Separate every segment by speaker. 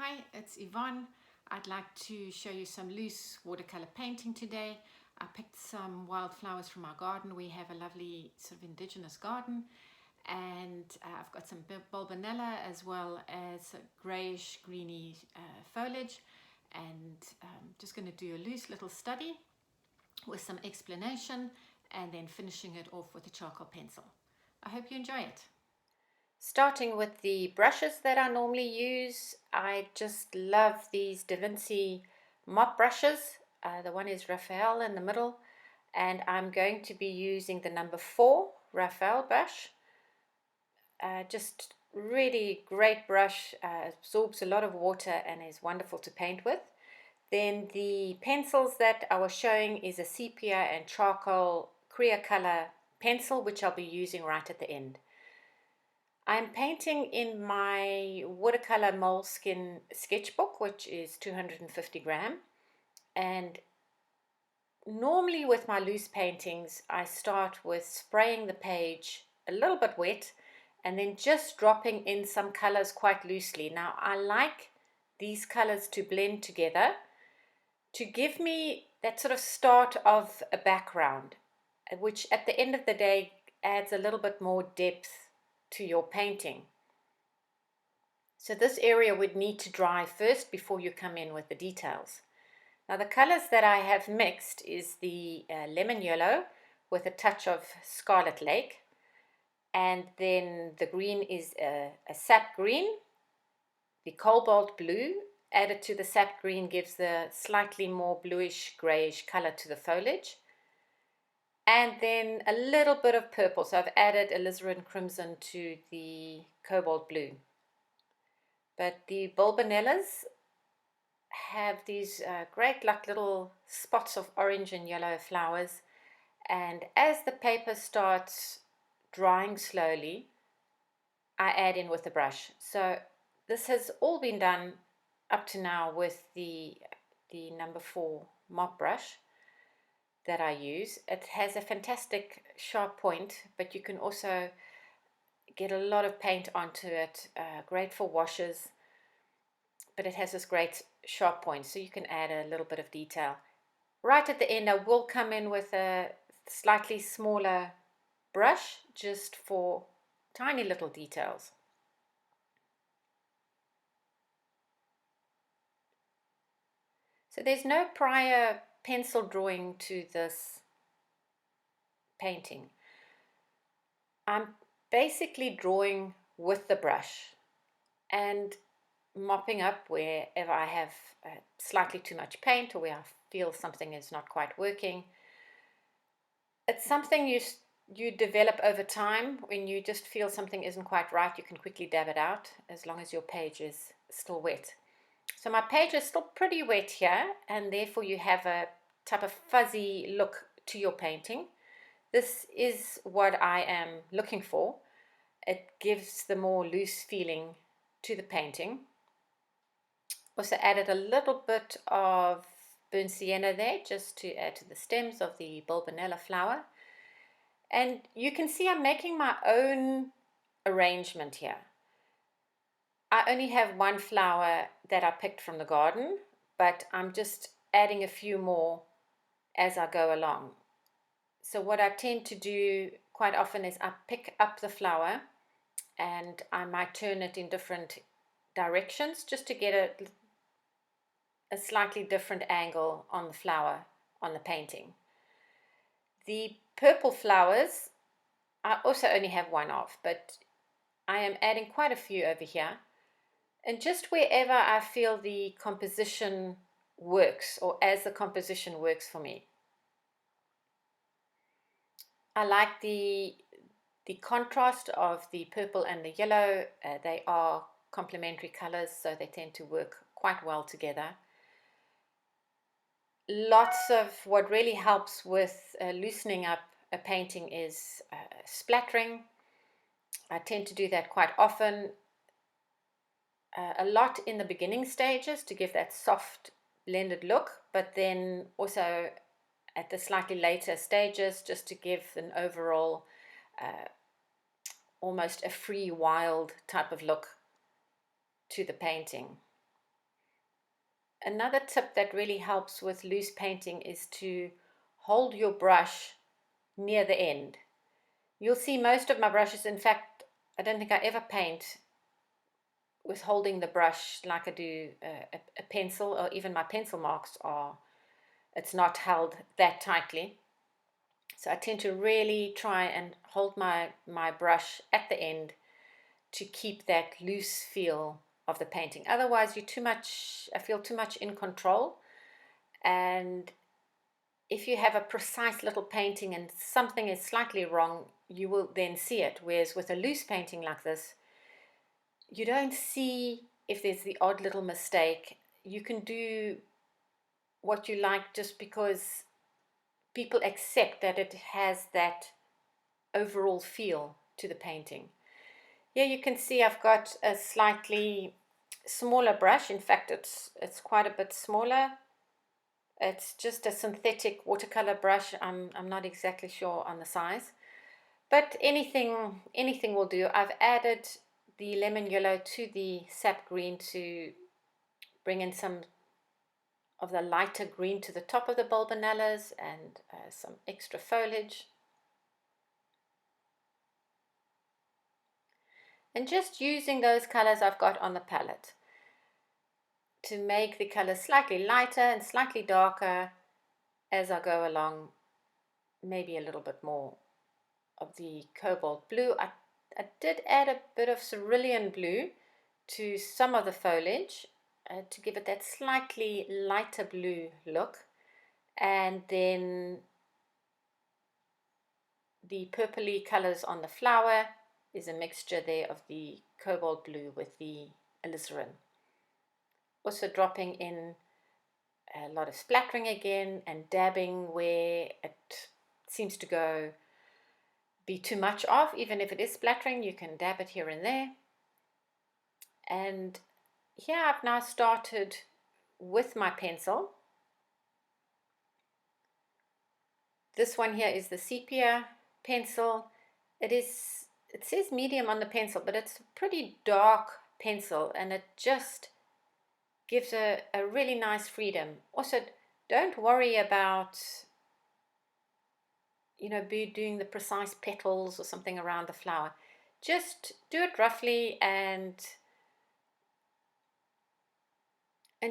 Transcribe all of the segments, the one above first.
Speaker 1: Hi, it's Yvonne. I'd like to show you some loose watercolor painting today. I picked some wildflowers from our garden. We have a lovely sort of indigenous garden, and I've got some bulbinella as well as a greyish greeny foliage, and just going to do a loose little study with some explanation and then finishing it off with a charcoal pencil. I hope you enjoy it. Starting with the brushes that I normally use, I just love these Da Vinci mop brushes. The one is Raphael in the middle, and I'm going to be using the number 4 Raphael brush. Just really great brush, absorbs a lot of water and is wonderful to paint with. Then the pencils that I was showing is a sepia and charcoal Creacolor pencil, which I'll be using right at the end. I'm painting in my watercolor moleskin sketchbook, which is 250 gram. And normally with my loose paintings, I start with spraying the page a little bit wet and then just dropping in some colors quite loosely. Now, I like these colors to blend together to give me that sort of start of a background, which at the end of the day adds a little bit more depth to your painting. So this area would need to dry first before you come in with the details. Now the colors that I have mixed is the lemon yellow with a touch of Scarlet Lake, and then the green is a sap green. The Cobalt Blue added to the sap green gives the slightly more bluish grayish color to the foliage. And then a little bit of purple, so I've added Alizarin Crimson to the Cobalt Blue. But the bulbinellas have these great like little spots of orange and yellow flowers, and as the paper starts drying slowly, I add in with the brush. So this has all been done up to now with the number 4 mop brush that I use. It has a fantastic sharp point, but you can also get a lot of paint onto it, great for washes, but it has this great sharp point, so you can add a little bit of detail. Right at the end, I will come in with a slightly smaller brush just for tiny little details. So there's no prior pencil drawing to this painting. I'm basically drawing with the brush and mopping up wherever I have slightly too much paint or where I feel something is not quite working. It's something you develop over time. When you just feel something isn't quite right, you can quickly dab it out as long as your page is still wet. So my page is still pretty wet here, and therefore you have a type of fuzzy look to your painting. This is what I am looking for. It gives the more loose feeling to the painting. Also added a little bit of burnt sienna there just to add to the stems of the bulbinella flower. And you can see I'm making my own arrangement here. I only have one flower that I picked from the garden, but I'm just adding a few more as I go along. So what I tend to do quite often is I pick up the flower and I might turn it in different directions just to get a slightly different angle on the flower on the painting. The purple flowers I also only have one of, but I am adding quite a few over here. And just wherever I feel the composition works, or as the composition works for me. I like the contrast of the purple and the yellow. They are complementary colors, so they tend to work quite well together. Lots of what really helps with loosening up a painting is splattering. I tend to do that quite often. A lot in the beginning stages to give that soft blended look, but then also at the slightly later stages just to give an overall almost a free wild type of look to the painting. another tip that really helps with loose painting is to hold your brush near the end. You'll see most of my brushes, in fact, I don't think I ever paint with holding the brush like I do a pencil, or even my pencil marks it's not held that tightly. So I tend to really try and hold my brush at the end to keep that loose feel of the painting. Otherwise, I feel too much in control. And if you have a precise little painting and something is slightly wrong, you will then see it. Whereas with a loose painting like this, you don't see if there's the odd little mistake. You can do what you like just because people accept that it has that overall feel to the painting. Here you can see I've got a slightly smaller brush. In fact, it's quite a bit smaller. It's just a synthetic watercolor brush. I'm not exactly sure on the size, but anything will do. I've added the lemon yellow to the sap green to bring in some of the lighter green to the top of the bulbinellas and some extra foliage. And just using those colors I've got on the palette to make the colors slightly lighter and slightly darker as I go along. Maybe a little bit more of the cobalt blue. I did add a bit of cerulean blue to some of the foliage to give it that slightly lighter blue look. And then the purpley colors on the flower is a mixture there of the cobalt blue with the alizarin. Also dropping in a lot of splattering again and dabbing where it seems to be too much of. Even if it is splattering, you can dab it here and there. And here I've now started with my pencil. This one here is the sepia pencil. It says medium on the pencil, but it's a pretty dark pencil, and it just gives a really nice freedom. Also, don't worry about doing the precise petals or something around the flower. Just do it roughly and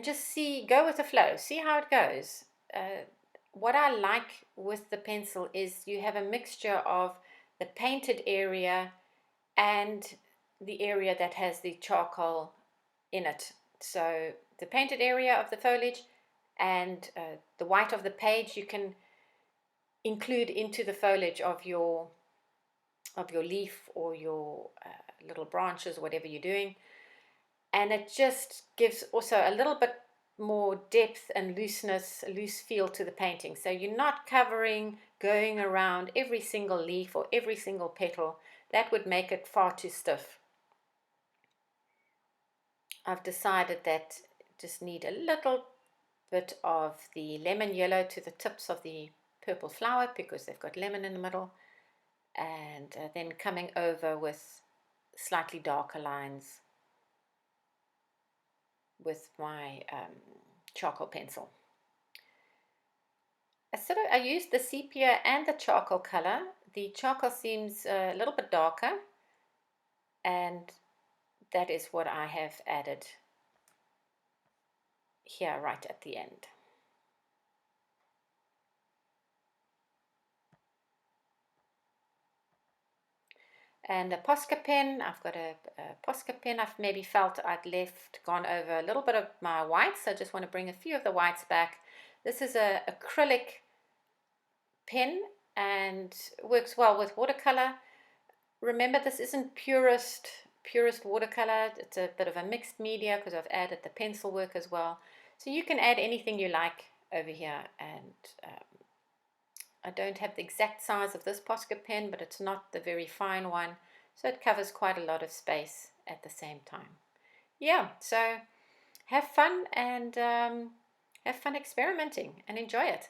Speaker 1: just go with the flow. See how it goes. What I like with the pencil is you have a mixture of the painted area and the area that has the charcoal in it. So the painted area of the foliage and the white of the page you can include into the foliage of your leaf or your little branches, whatever you're doing. And it just gives also a little bit more depth and loose feel to the painting. So you're not going around every single leaf or every single petal. That would make it far too stiff. I've decided that just need a little bit of the lemon yellow to the tips of the purple flower because they've got lemon in the middle, and then coming over with slightly darker lines with my charcoal pencil. I used the sepia and the charcoal color. The charcoal seems a little bit darker, and that is what I have added here right at the end. And a Posca pen, I've got a Posca pen. I've maybe felt I'd gone over a little bit of my whites, so I just want to bring a few of the whites back. This is a acrylic pen and works well with watercolor. Remember, this isn't purest watercolor. It's a bit of a mixed media because I've added the pencil work as well. So you can add anything you like over here. And I don't have the exact size of this Posca pen, but it's not the very fine one, so it covers quite a lot of space at the same time. Yeah, so have fun and have fun experimenting and enjoy it.